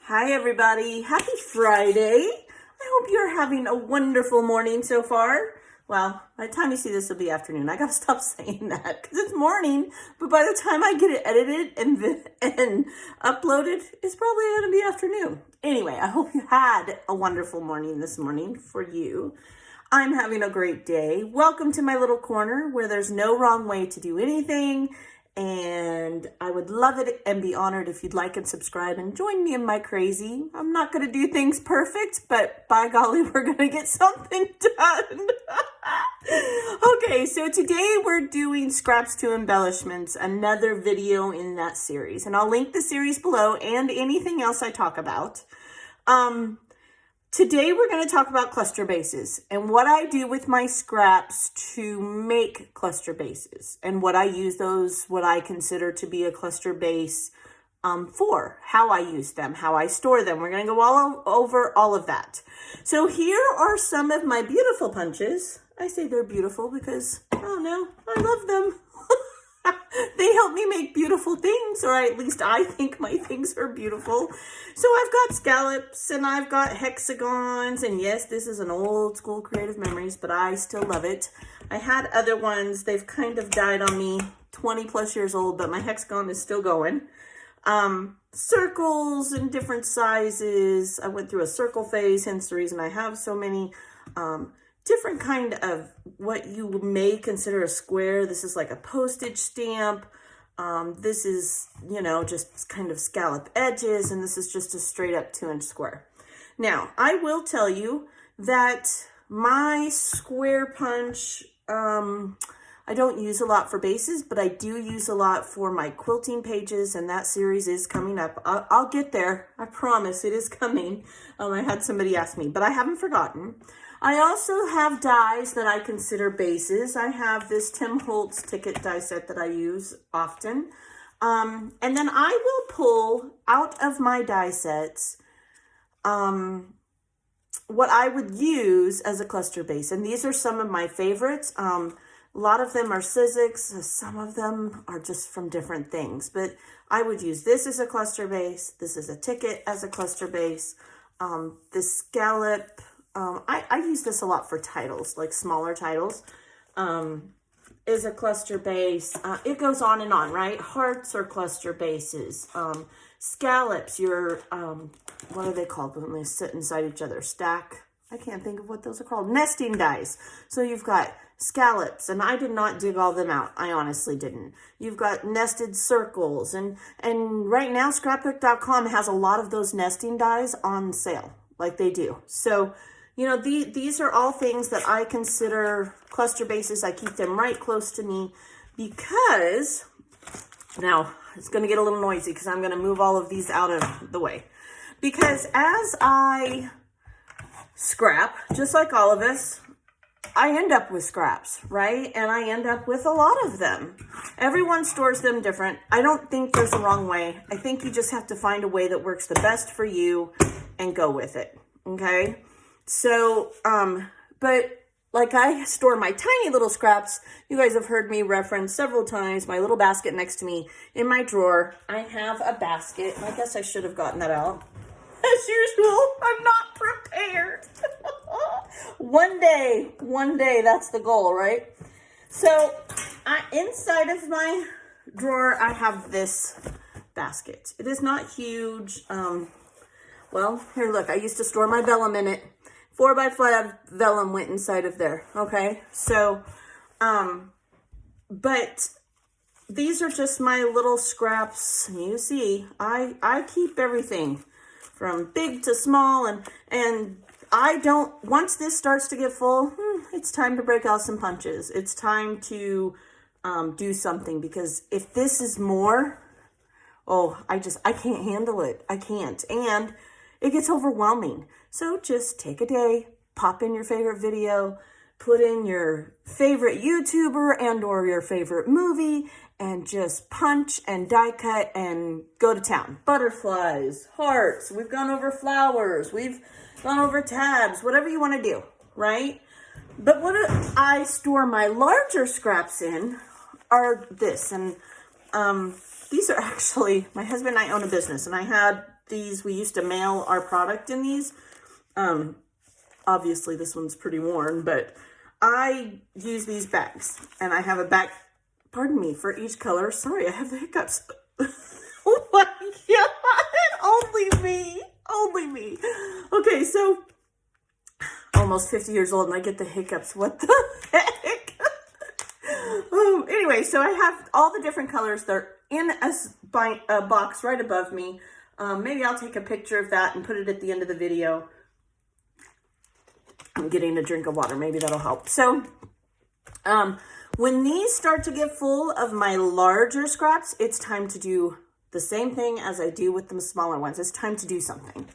Hi everybody, happy Friday. I hope you're having a wonderful morning so far. Well, by the time you see this, it'll be afternoon. I gotta stop saying that because it's morning, but by the time I get it edited and uploaded, it's probably gonna be afternoon. Anyway, I hope you had a wonderful morning this morning for you. I'm having a great day. Welcome to my little corner where there's no wrong way to do anything. And I would love it and be honored if you'd like and subscribe and join me in my crazy. I'm not going to do things perfect, but by golly, we're going to get something done. Okay, so today we're doing Scraps to Embellishments, another video in that series. And I'll link the series below and anything else I talk about. Today we're going to talk about cluster bases and what I do with my scraps to make cluster bases and what I use those, what I consider to be a cluster base for, how I use them, how I store them. We're going to go all over all of that. So here are some of my beautiful punches. I say they're beautiful because, oh no, I love them. They help me make beautiful things, or at least I think my things are beautiful. So I've got scallops and I've got hexagons, and yes, this is an old school Creative Memories, but I still love it. I had other ones, they've kind of died on me, 20 plus years old, but my hexagon is still going. Circles in different sizes. I went through a circle phase, hence the reason I have so many. Different kind of what you may consider a square. This is like a postage stamp. This is, you know, just kind of scallop edges, and this is just a straight up 2-inch square. Now, I will tell you that my square punch, I don't use a lot for bases, but I do use a lot for my quilting pages, and that series is coming up. I'll get there. I promise it is coming. I had somebody ask me, but I haven't forgotten. I also have dies that I consider bases. I have this Tim Holtz ticket die set that I use often. And then I will pull out of my die sets what I would use as a cluster base. And these are some of my favorites. A lot of them are Sizzix. Some of them are just from different things. But I would use this as a cluster base. This is a ticket as a cluster base. This scallop... I use this a lot for titles, like smaller titles, is a cluster base. It goes on and on, right? Hearts are cluster bases. Scallops, your, what are they called when they sit inside each other? Stack. I can't think of what those are called. Nesting dies. So you've got scallops, and I did not dig all them out. I honestly didn't. You've got nested circles, and right now scrapbook.com has a lot of those nesting dies on sale, like they do. So, you know, these are all things that I consider cluster bases. I keep them right close to me because, now it's going to get a little noisy because I'm going to move all of these out of the way. Because as I scrap, just like all of us, I end up with scraps, right? And I end up with a lot of them. Everyone stores them different. I don't think there's a wrong way. I think you just have to find a way that works the best for you and go with it, okay? So, but like I store my tiny little scraps, you guys have heard me reference several times, my little basket next to me in my drawer. I have a basket. I guess I should have gotten that out. As usual, I'm not prepared. One day, that's the goal, right? So, inside of my drawer, I have this basket. It is not huge. Well, here, look, I used to store my vellum in it. 4x5 vellum went inside of there, okay? So, but these are just my little scraps. You see, I keep everything from big to small, and I don't, once this starts to get full, it's time to break out some punches. It's time to do something, because if this is more, oh, I can't handle it. I can't, and it gets overwhelming. So just take a day, pop in your favorite video, put in your favorite YouTuber and or your favorite movie, and just punch and die cut and go to town. Butterflies, hearts, we've gone over flowers, we've gone over tabs, whatever you want to do, right? But what I store my larger scraps in are this, and these are actually, my husband and I own a business, and I had these, we used to mail our product in these. Obviously this one's pretty worn, but I use these bags, and I have a bag, pardon me, for each color. Sorry, I have the hiccups. Oh my God, only me. Okay, so almost 50 years old and I get the hiccups. What the heck? Anyway, so I have all the different colors. They're in a box right above me. Maybe I'll take a picture of that and put it at the end of the video. I'm getting a drink of water. Maybe that'll help. So when these start to get full of my larger scraps, it's time to do the same thing as I do with the smaller ones. It's time to do something,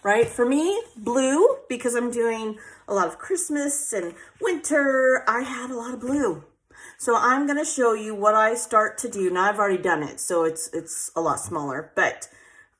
right? For me, blue, because I'm doing a lot of Christmas and winter, I have a lot of blue. So I'm going to show you what I start to do. Now I've already done it, so it's a lot smaller, but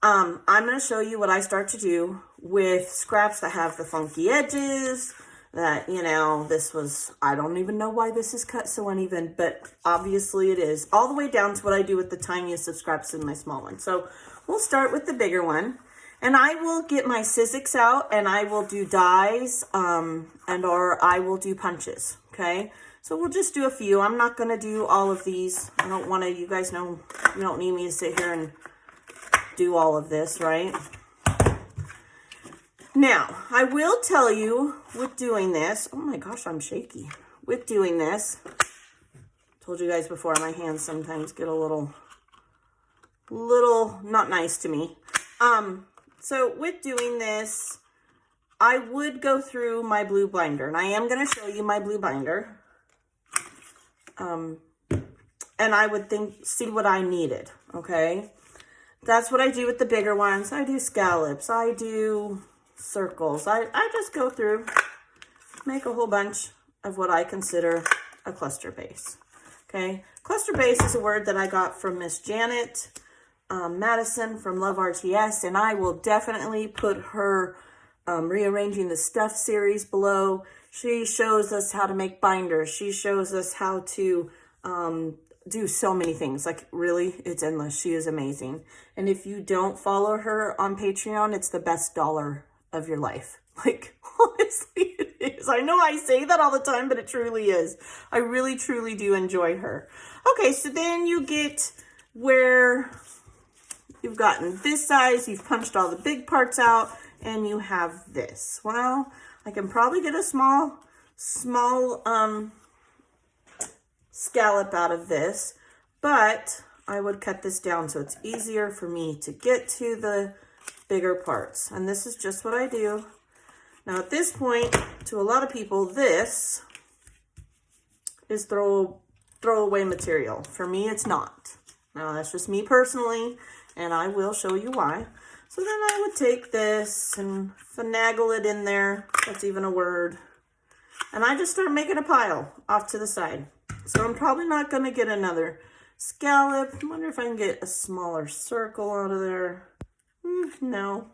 I'm going to show you what I start to do with scraps that have the funky edges, that, you know, this was, I don't even know why this is cut so uneven, but obviously it is, all the way down to what I do with the tiniest of scraps in my small one. So we'll start with the bigger one, and I will get my Sizzix out, and I will do dies, or I will do punches, okay? So we'll just do a few. I'm not going to do all of these. I don't want to, you guys know, you don't need me to sit here and do all of this, right? Now, I will tell you with doing this, oh my gosh, I'm shaky. With doing this, told you guys before, my hands sometimes get a little not nice to me. So with doing this, I would go through my blue binder, and I am going to show you my blue binder. And I would see what I needed, okay? That's what I do with the bigger ones. I do scallops, I do circles. I just go through, make a whole bunch of what I consider a cluster base, okay? Cluster base is a word that I got from Miss Janet Madison from Love RTS, and I will definitely put her Rearranging the Stuff series below. She shows us how to make binders. She shows us how to do so many things. Like, really, it's endless. She is amazing. And if you don't follow her on Patreon, it's the best dollar of your life. Like, honestly, it is. I know I say that all the time, but it truly is. I really, truly do enjoy her. Okay, so then you get where you've gotten this size, you've punched all the big parts out, and you have this. Well, I can probably get a small scallop out of this, but I would cut this down so it's easier for me to get to the bigger parts. And this is just what I do. Now at this point, to a lot of people, this is throwaway material. For me, it's not. Now that's just me personally, and I will show you why. So then I would take this and finagle it in there. That's even a word. And I just start making a pile off to the side. So I'm probably not going to get another scallop. I wonder if I can get a smaller circle out of there. No.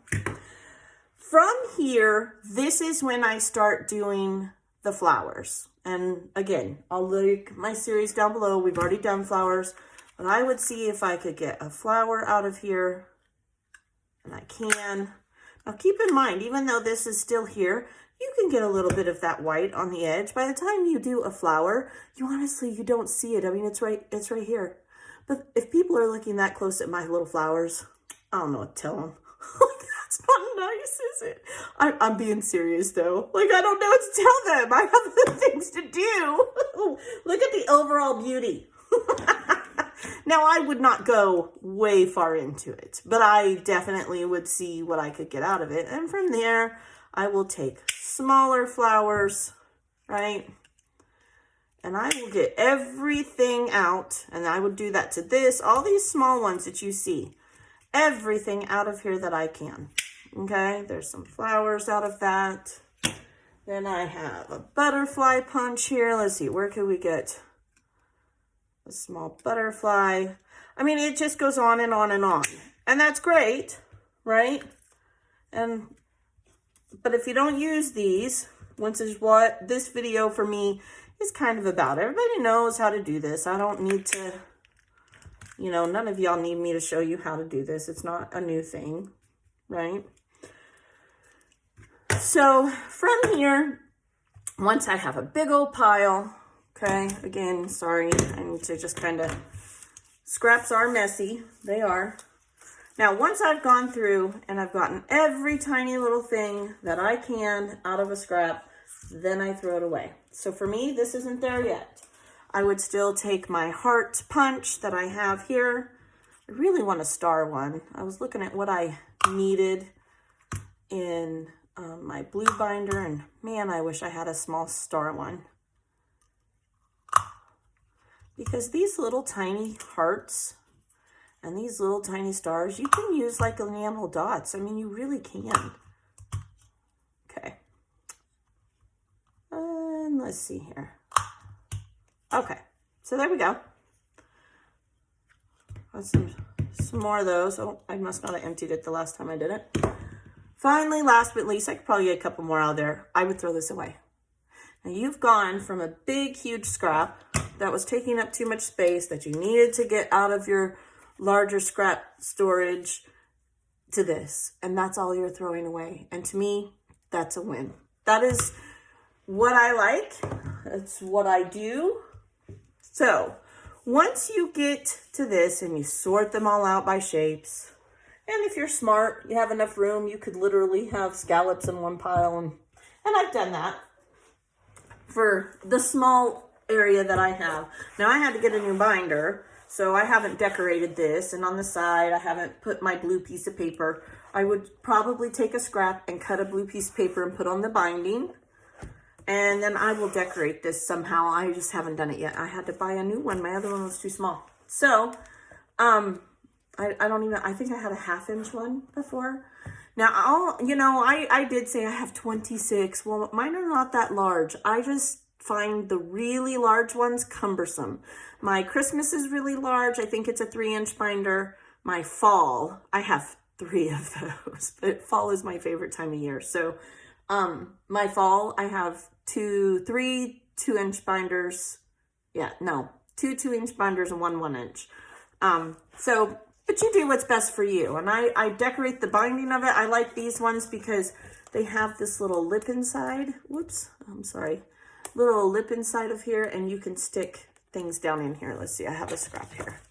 From here, this is when I start doing the flowers. And again, I'll link my series down below. We've already done flowers. But I would see if I could get a flower out of here. And I can. Now keep in mind, even though this is still here, you can get a little bit of that white on the edge. By the time you do a flower, you don't see it. I mean, it's right here. But if people are looking that close at my little flowers, I don't know what to tell them. That's not nice, is it? I'm being serious though. Like, I don't know what to tell them. I have other things to do. Look at the overall beauty. Now, I would not go way far into it, but I definitely would see what I could get out of it. And from there, I will take smaller flowers, right? And I will get everything out, and I would do that to this, all these small ones that you see, everything out of here that I can, okay? There's some flowers out of that. Then I have a butterfly punch here. Let's see, where could we get a small butterfly? I mean, it just goes on and on and on. And that's great, right? But if you don't use these, which is what this video for me is kind of about. Everybody knows how to do this. I don't need to, none of y'all need me to show you how to do this. It's not a new thing. right? So from here, once I have a big old pile, okay, again, sorry, I need to just kind of, scraps are messy, they are. Now, once I've gone through and I've gotten every tiny little thing that I can out of a scrap, then I throw it away. So for me, this isn't there yet. I would still take my heart punch that I have here. I really want a star one. I was looking at what I needed in my blue binder, and man, I wish I had a small star one. Because these little tiny hearts and these little tiny stars, you can use like enamel dots. I mean, you really can. Okay. And let's see here. Okay, so there we go. Got some more of those. Oh, I must not have emptied it the last time I did it. Finally, last but least, I could probably get a couple more out there. I would throw this away. Now you've gone from a big, huge scrap that was taking up too much space that you needed to get out of your larger scrap storage to this. And that's all you're throwing away. And to me, that's a win. That is what I like. That's what I do. So once you get to this and you sort them all out by shapes, and if you're smart, you have enough room, you could literally have scallops in one pile. And I've done that for the small area that I have. Now I had to get a new binder, so I haven't decorated this. And on the side, I haven't put my blue piece of paper. I would probably take a scrap and cut a blue piece of paper and put on the binding. And then I will decorate this somehow. I just haven't done it yet. I had to buy a new one. My other one was too small. So, I think I had a 1/2 inch one before. Now, I did say I have 26. Well, mine are not that large. I just find the really large ones cumbersome. My Christmas is really large. I think it's a 3-inch binder. My fall, I have 3 of those, but fall is my favorite time of year. So, my fall, I have 3 2-inch binders. Yeah, no, 2 2-inch binders and 1 1-inch. But you do what's best for you. And I decorate the binding of it. I like these ones because they have this little lip inside. Whoops, I'm sorry. Little lip inside of here, and you can stick things down in here. Let's see, I have a scrap here.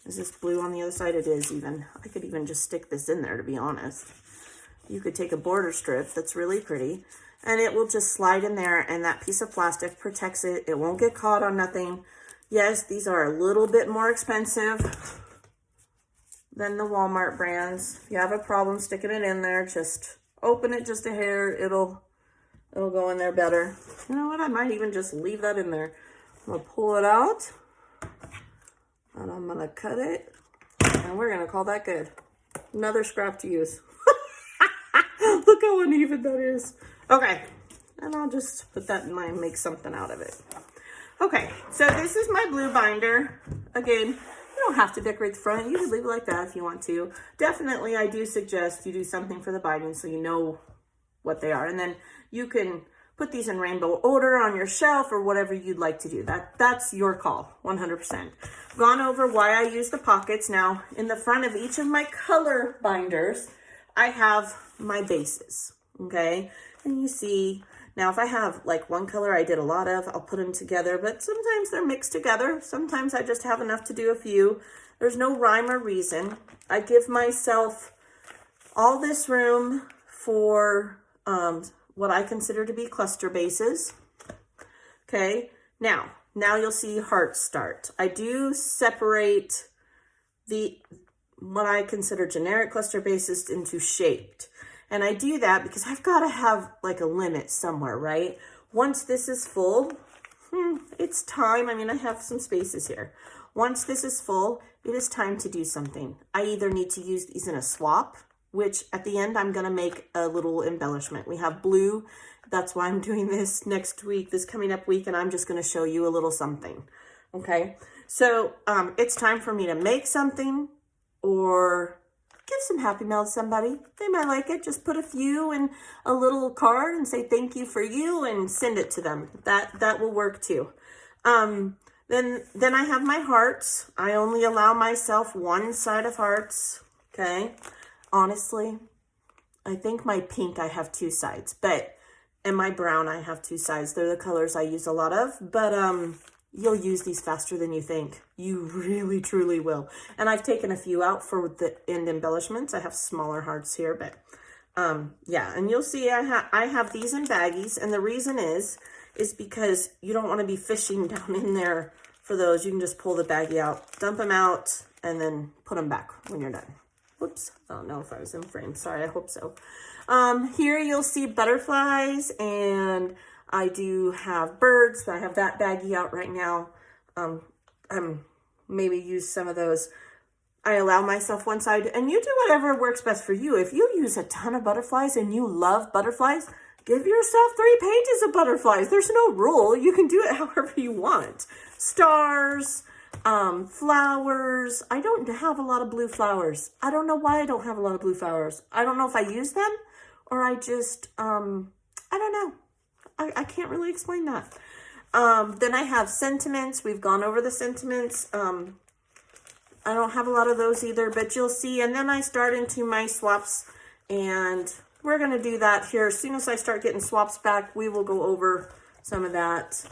Is this blue on the other side? It is even. I could even just stick this in there, to be honest. You could take a border strip that's really pretty, and it will just slide in there, and that piece of plastic protects it. It won't get caught on nothing. Yes, these are a little bit more expensive than the Walmart brands. If you have a problem sticking it in there, just open it just a hair. It'll go in there better. You know what? I might even just leave that in there. I'm gonna pull it out, and I'm gonna cut it, and we're gonna call that good. Another scrap to use. Look how uneven that is. Okay, and I'll just put that in mine and make something out of it. Okay, so this is my blue binder. Again, you don't have to decorate the front. You can leave it like that if you want to. Definitely, I do suggest you do something for the binding so you know what they are. And then you can put these in rainbow order on your shelf or whatever you'd like to do. That's your call, 100%. Gone over why I use the pockets. Now, in the front of each of my color binders, I have my bases, okay? And you see, now if I have like one color I did a lot of, I'll put them together, but sometimes they're mixed together. Sometimes I just have enough to do a few. There's no rhyme or reason. I give myself all this room for what I consider to be cluster bases, okay? Now you'll see hearts start. I do separate what I consider generic cluster bases into shaped. And I do that because I've got to have like a limit somewhere, right? Once this is full, it's time. I mean, I have some spaces here. Once this is full, it is time to do something. I either need to use these in a swap, which at the end, I'm going to make a little embellishment. We have blue. That's why I'm doing this next week, this coming up week, and I'm just going to show you a little something. Okay. So it's time for me to make something or give some happy mail to somebody. They might like it. Just put a few in a little card and say thank you for you and send it to them. That will work too. Then I have my hearts. I only allow myself one side of hearts. Okay. Honestly, I think my pink, I have two sides, and my brown, I have two sides. They're the colors I use a lot of, but you'll use these faster than you think. You really, truly will. And I've taken a few out for the end embellishments. I have smaller hearts here, but yeah, and you'll see I have these in baggies, and the reason is because you don't want to be fishing down in there for those. You can just pull the baggie out, dump them out, and then put them back when you're done. Whoops, I don't know if I was in frame. Sorry, I hope so. Here you'll see butterflies, and I do have birds, but I have that baggie out right now. Maybe use some of those. I allow myself one side, and you do whatever works best for you. If you use a ton of butterflies and you love butterflies, give yourself 3 pages of butterflies. There's no rule. You can do it however you want. Stars, flowers. I don't have a lot of blue flowers. I don't know why I don't have a lot of blue flowers. I don't know if I use them or I just, I don't know. I can't really explain that. Then I have sentiments. We've gone over the sentiments. I don't have a lot of those either, but you'll see. And then I start into my swaps, and we're going to do that here. As soon as I start getting swaps back, we will go over some of that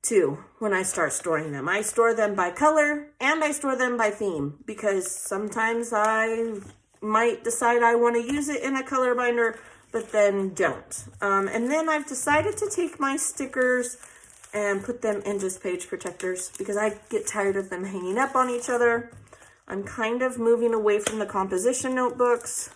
too when I start storing them. I store them by color and I store them by theme, because sometimes I might decide I want to use it in a color binder, but then don't. And then I've decided to take my stickers and put them in just page protectors, because I get tired of them hanging up on each other. I'm kind of moving away from the composition notebooks,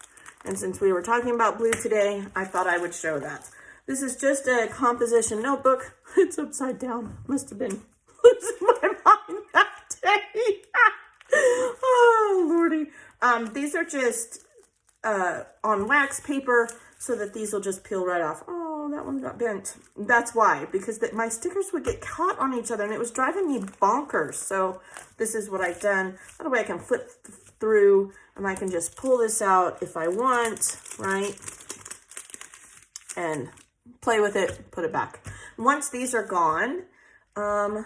and since we were talking about blue today, I thought I would show that. This is just a composition notebook. It's upside down. Must have been losing my mind that day. Oh, Lordy. These are just on wax paper, so that these will just peel right off. Oh, that one got bent. That's why, because my stickers would get caught on each other, and it was driving me bonkers. So this is what I've done. That way I can flip through, and I can just pull this out if I want, right? And play with it, put it back. Once these are gone, I don't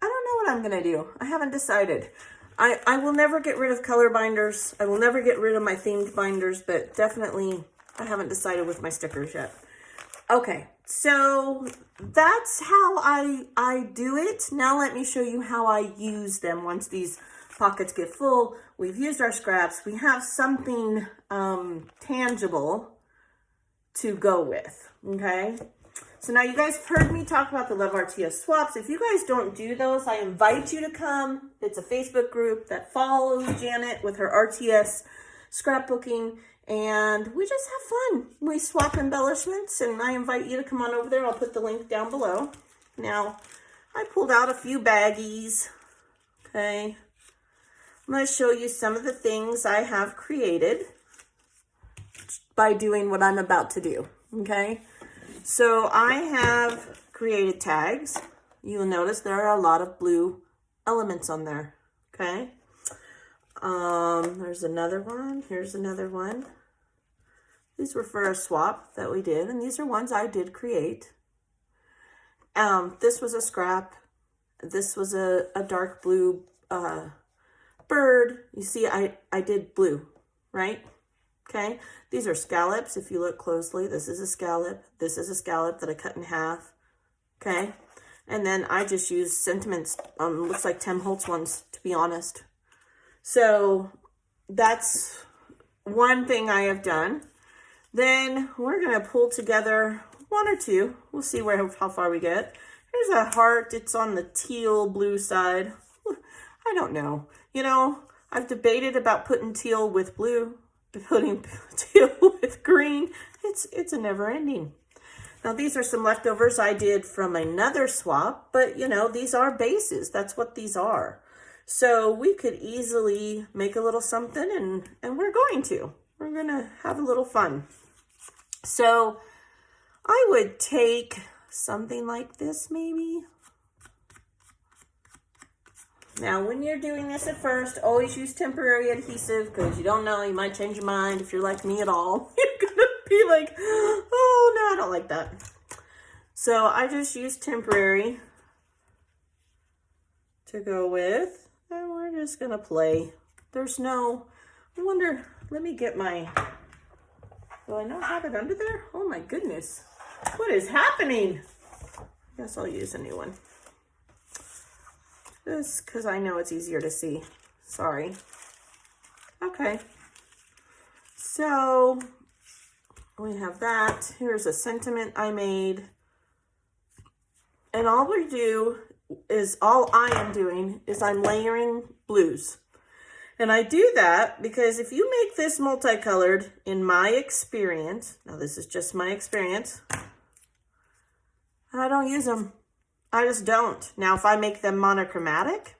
know what I'm gonna do. I haven't decided. I will never get rid of color binders. I will never get rid of my themed binders, but definitely I haven't decided with my stickers yet. Okay, so that's how I do it. Now let me show you how I use them once these pockets get full. We've used our scraps. We have something tangible to go with, okay? So now you guys have heard me talk about the Love RTS swaps. If you guys don't do those, I invite you to come. It's a Facebook group that follows Janet with her RTS Scrapbooking, and we just have fun. We swap embellishments, and I invite you to come on over there. I'll put the link down below. Now, I pulled out a few baggies, okay? I'm going to show you some of the things I have created by doing what I'm about to do, okay? So I have created tags. You'll notice there are a lot of blue elements on there, okay? There's another one. Here's another one. These were for a swap that we did, and these are ones I did create. This was a scrap. This was a dark blue bird. You see, I did blue, right? Okay, these are scallops. If you look closely, this is a scallop. This is a scallop that I cut in half. Okay, and then I just used sentiments. Looks like Tim Holtz ones, to be honest. So that's one thing I have done. Then we're gonna pull together one or two. We'll see how far we get. Here's a heart. It's on the teal blue side. I don't know. You know, I've debated about putting teal with blue, putting teal with green. It's a never ending. Now these are some leftovers I did from another swap, but you know, these are bases. That's what these are. So we could easily make a little something, and we're going to. We're gonna have a little fun. So I would take something like this maybe. Now, when you're doing this at first, always use temporary adhesive, because you don't know, you might change your mind if you're like me at all. You're gonna be like, oh no, I don't like that. So I just use temporary to go with, and we're just gonna play. There's no, I wonder, let me get my, do I not have it under there? Oh my goodness. What is happening? I guess I'll use a new one. Just because I know it's easier to see. Sorry. Okay. So we have that. Here's a sentiment I made. And all I am doing is I'm layering blues. And I do that because if you make this multicolored, in my experience, now this is just my experience, I don't use them. I just don't. Now, if I make them monochromatic,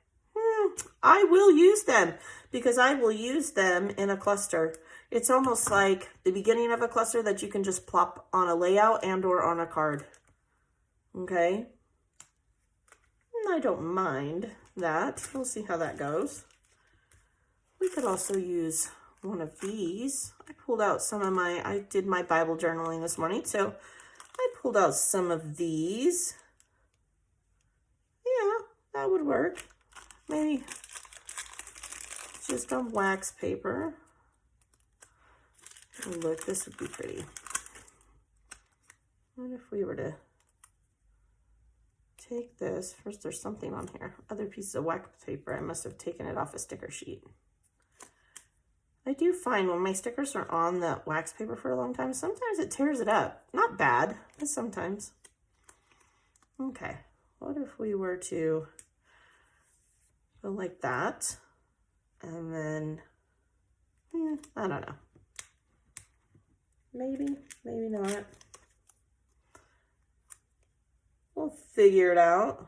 I will use them because I will use them in a cluster. It's almost like the beginning of a cluster that you can just plop on a layout and or on a card. Okay? And I don't mind that. We'll see how that goes. We could also use one of these. I pulled out some of I did my Bible journaling this morning, so I pulled out some of these. Yeah, that would work. Maybe just on wax paper. Oh, look, this would be pretty. What if we were to take this? First, there's something on here. Other pieces of wax paper. I must have taken it off a sticker sheet. I do find when my stickers are on the wax paper for a long time, sometimes it tears it up. Not bad, but sometimes. Okay, what if we were to go like that? And then, I don't know. Maybe, maybe not. We'll figure it out.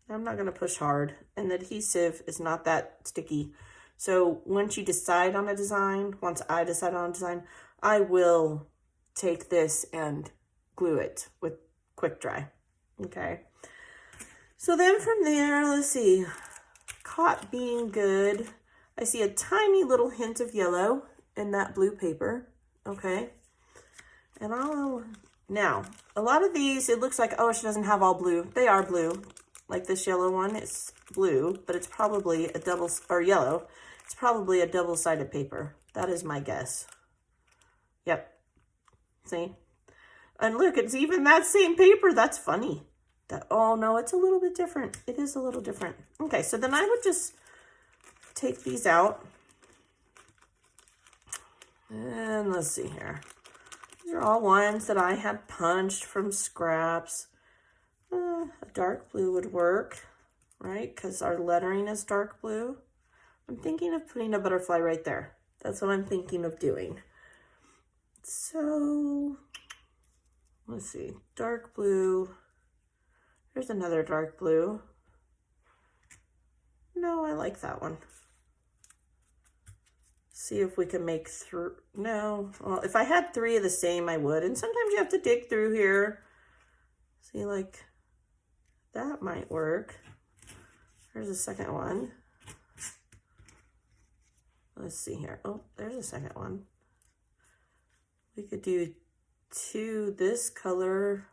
I'm not going to push hard, and the adhesive is not that sticky. So once you decide on a design, once I decide on a design, I will take this and glue it with quick dry. Okay. So then from there, let's see, caught being good. I see a tiny little hint of yellow in that blue paper. Okay. And now, a lot of these, it looks like, oh, she doesn't have all blue. They are blue. Like this yellow one, it's blue, but it's probably a yellow. It's probably a double-sided paper. That is my guess. Yep. See? And look, it's even that same paper. That's funny. Oh no, it's a little bit different. It is a little different. Okay, so then I would just take these out. And let's see here. These are all ones that I had punched from scraps. A dark blue would work, right? Because our lettering is dark blue. I'm thinking of putting a butterfly right there. That's what I'm thinking of doing. So, let's see. Dark blue. Here's another dark blue. No, I like that one. See if we can make through. No. Well, if I had three of the same, I would. And sometimes you have to dig through here. See, like, that might work. There's a second one. Let's see here. Oh, there's a second one. We could do two this color.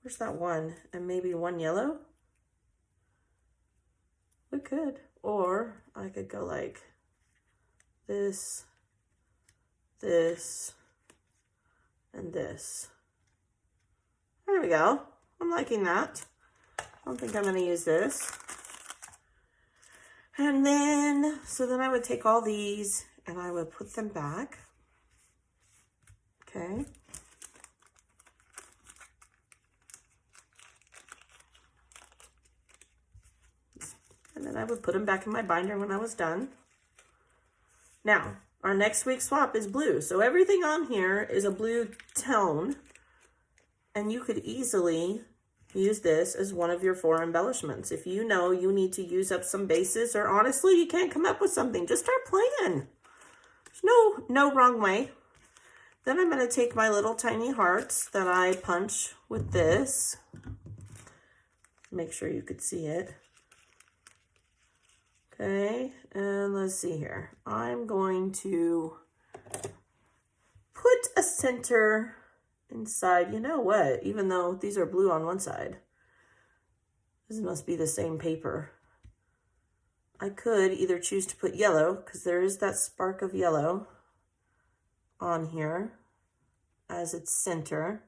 Where's that one? And maybe one yellow? We could. Or I could go like this, this, and this. There we go. I'm liking that. I don't think I'm going to use this. And then, so then I would take all these and I would put them back. Okay. And then I would put them back in my binder when I was done. Now, our next week's swap is blue. So everything on here is a blue tone. And you could easily use this as one of your 4 embellishments. If you know you need to use up some bases, or honestly, you can't come up with something, just start playing. There's no wrong way. Then I'm going to take my little tiny hearts that I punch with this. Make sure you could see it. Okay, and let's see here. I'm going to put a center inside. You know what? Even though these are blue on one side, this must be the same paper. I could either choose to put yellow, because there is that spark of yellow on here as its center.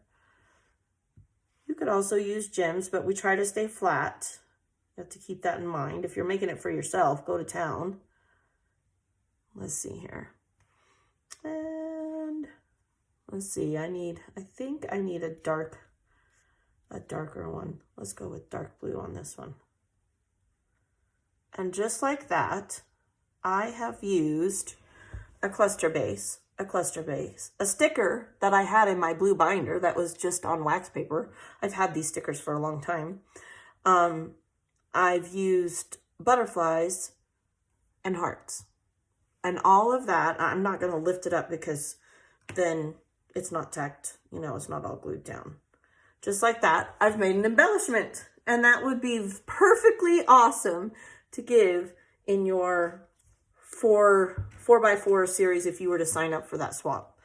You could also use gems, but we try to stay flat. You have to keep that in mind. If you're making it for yourself, go to town. Let's see here. And let's see, I think I need a darker one. Let's go with dark blue on this one. And just like that, I have used a cluster base, a sticker that I had in my blue binder that was just on wax paper. I've had these stickers for a long time. I've used butterflies and hearts. And all of that, I'm not going to lift it up because then it's not tacked, you know, it's not all glued down. Just like that, I've made an embellishment. And that would be perfectly awesome to give in your 4x4 series if you were to sign up for that swap.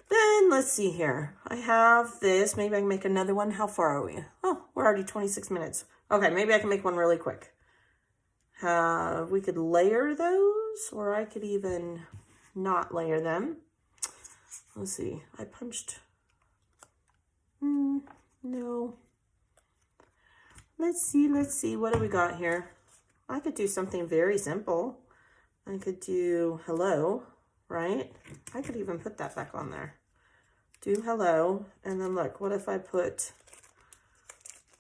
Then let's see here. I have this. Maybe I can make another one. How far are we? Oh, we're already 26 minutes. Okay, maybe I can make one really quick. We could layer those, or I could even not layer them. Let's see. I punched. No. Let's see. What do we got here? I could do something very simple. I could do hello, right? I could even put that back on there. Do hello, and then look, what if I put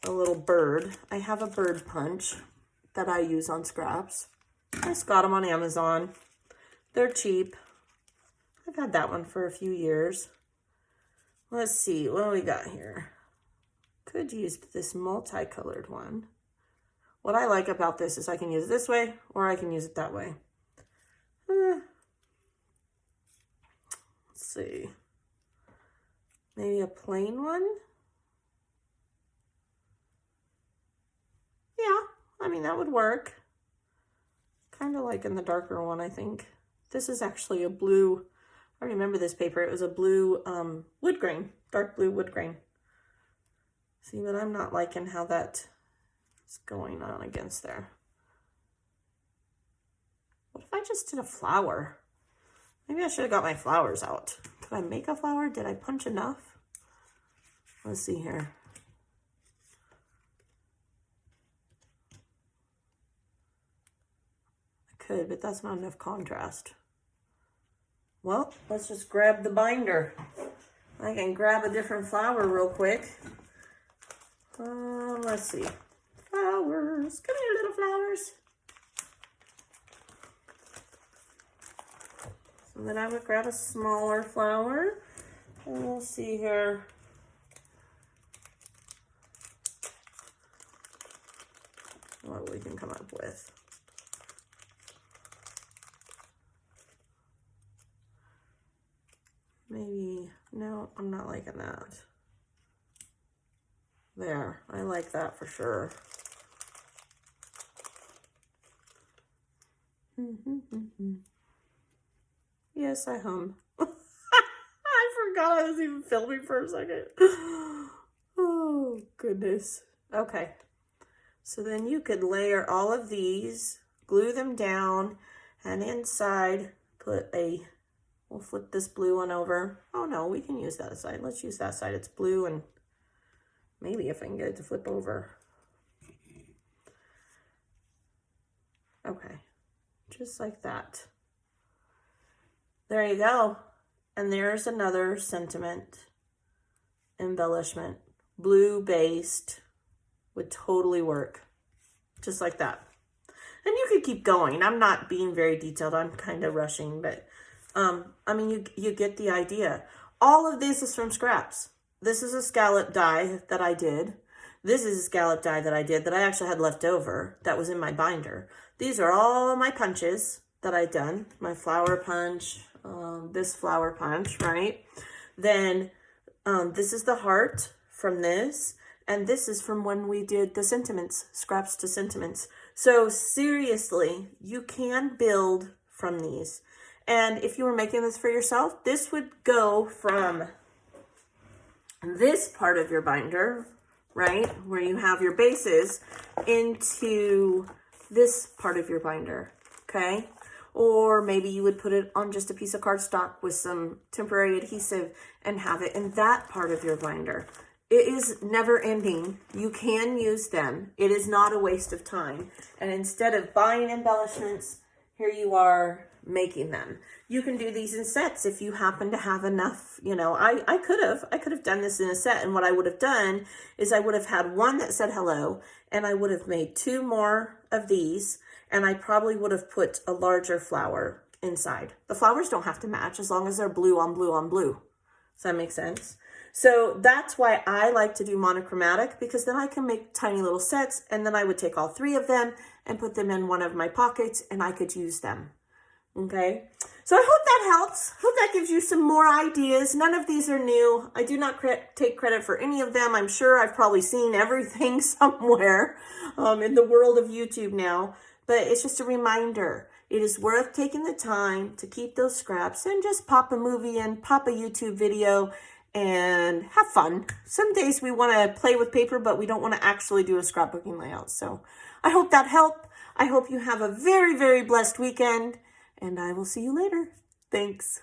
a little bird? I have a bird punch that I use on scraps. I just got them on Amazon. They're cheap. I've had that one for a few years. Let's see, what do we got here? Could use this multicolored one. What I like about this is I can use it this way, or I can use it that way. Let's see. Maybe a plain one? Yeah, I mean, that would work. Kind of like in the darker one, I think. This is actually a blue, I remember this paper. It was a blue wood grain, dark blue wood grain. See, but I'm not liking how that is going on against there. What if I just did a flower? Maybe I should have got my flowers out. Could I make a flower? Did I punch enough? Let's see here. I could, but that's not enough contrast. Well, let's just grab the binder. I can grab a different flower real quick. Let's see. Flowers. Come here, little flowers. And then I would grab a smaller flower. And we'll see here. What we can come up with. Maybe, no, I'm not liking that. There, I like that for sure. Yes, I hum. I forgot I was even filming for a second. Oh, goodness. Okay. So then you could layer all of these, glue them down, and inside put a, we'll flip this blue one over. Oh no, we can use that side. Let's use that side. It's blue, and maybe if I can get it to flip over. Okay, just like that. There you go. And there's another sentiment embellishment, blue based, would totally work. Just like that. And you could keep going. I'm not being very detailed. I'm kind of rushing, but I mean, you get the idea. All of this is from scraps. This is a scallop die that I did. This is a scallop die that I did that I actually had left over that was in my binder. These are all my punches that I've done. My flower punch, this flower punch, right? Then this is the heart from this. And this is from when we did the sentiments, scraps to sentiments. So seriously, you can build from these. And if you were making this for yourself, this would go from this part of your binder, right, where you have your bases, into this part of your binder, okay? Or maybe you would put it on just a piece of cardstock with some temporary adhesive and have it in that part of your binder. It is never ending. You can use them. It is not a waste of time. And instead of buying embellishments, here you are making them. You can do these in sets if you happen to have enough. You know, I could have done this in a set, and what I would have done is I would have had one that said hello, and I would have made 2 more of these, and I probably would have put a larger flower inside. The flowers don't have to match as long as they're blue on blue on blue. Does that make sense? So that's why I like to do monochromatic, because then I can make tiny little sets, and then I would take all 3 of them and put them in one of my pockets, and I could use them. Okay, so I hope that helps. Hope that gives you some more ideas. None of these are new. I do not take credit for any of them. I'm sure I've probably seen everything somewhere in the world of YouTube now, but it's just a reminder. It is worth taking the time to keep those scraps and just pop a movie in, pop a YouTube video, and have fun. Some days we want to play with paper, but we don't want to actually do a scrapbooking layout. So I hope that helped. I hope you have a very, very blessed weekend, and I will see you later. Thanks.